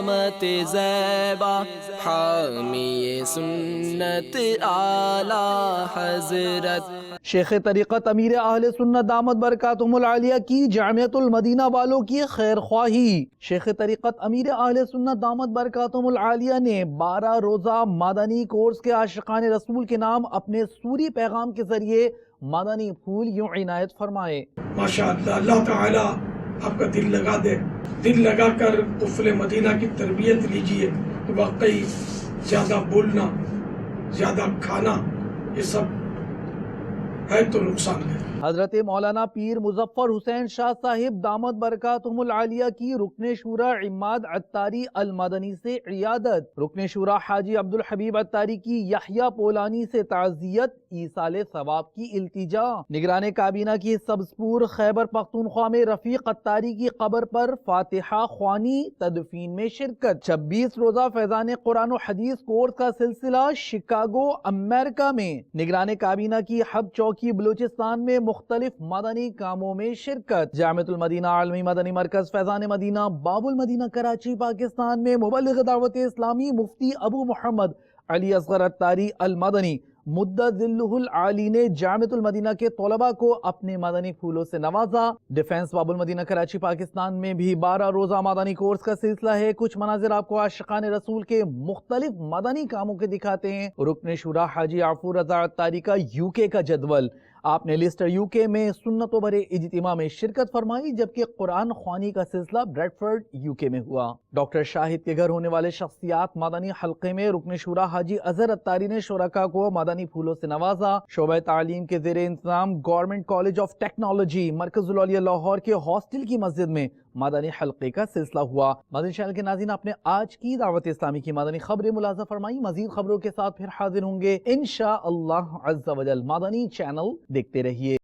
قامت زیبا حامی سنت اعلی حضرت۔ شیخ طریقت امیر اہل سنت دامت برکاتہم العالیہ کی جامعۃ المدینہ والوں کی خیر خواہی۔ شیخ طریقت امیر اہل سنت دامت برکاتہم العالیہ نے 12 روزہ مدنی کورس کے عاشقان رسول کے نام اپنے سوری پیغام کے ذریعے مدنی پھول یوں عنایت فرمائے۔ ماشاءاللہ، اللہ تعالی آپ کا دل لگا دے، دل لگا کر طفل مدینہ کی تربیت لیجئے۔ واقعی زیادہ بولنا، زیادہ کھانا، یہ سب ہے تو نقصان ہے۔ حضرت مولانا پیر مظفر حسین شاہ صاحب دامت برکاتہم العالیہ کی رکن شورا عماد عطاری المدنی سے عیادت۔ رکن شورا حاجی عبدالحبیب عطاری کی یحییٰ پولانی سے تعزیت، ایصال ثواب کی التجا۔ نگران کابینہ کی سبزپور خیبر پختونخوا میں رفیق عطاری کی قبر پر فاتحہ خوانی، تدفین میں شرکت۔ 26 روزہ فیضان قرآن و حدیث کورس کا سلسلہ شکاگو امریکہ میں۔ نگران کابینہ کی حب چوکی بلوچستان میں مختلف مدنی کاموں میں شرکت۔ جامعۃ المدینہ عالمی مدنی مرکز فیضان مدینہ باب المدینہ کراچی پاکستان میں مبلغ دعوت اسلامی مفتی ابو محمد علی اصغر عطاری المدنی مدد ذلہ العالی نے جامعۃ المدینہ کے طلباء کو اپنے مدنی پھولوں سے نوازا۔ ڈیفنس باب المدینہ کراچی پاکستان میں بھی 12 روزہ مدنی کورس کا سلسلہ ہے۔ کچھ مناظر آپ کو عاشقان رسول کے مختلف مدنی کاموں کے دکھاتے ہیں۔ رکن شورا حاجی عفور رضا عطاری کا UK کا جدول۔ آپ نے لیسٹر UK میں سنت و برے اجتماع میں شرکت فرمائی، جبکہ قرآن خوانی کا سلسلہ بریڈفورڈ UK میں ہوا۔ ڈاکٹر شاہد کے گھر ہونے والے شخصیات مدنی حلقے میں رکن شورا حاجی اظہر عطاری نے شرکاء کو مدنی پھولوں سے نوازا۔ شعبہ تعلیم کے زیر انتظام گورنمنٹ کالج آف ٹیکنالوجی مرکز العلیہ لاہور کے ہاسٹل کی مسجد میں مدنی حلقے کا سلسلہ ہوا۔ مدنی چینل کے ناظرین، آپ نے آج کی دعوت اسلامی کی مدنی خبریں ملاحظہ فرمائی۔ مزید خبروں کے ساتھ پھر حاضر ہوں گے انشاءاللہ عز و جل۔ مدنی چینل دیکھتے رہیے۔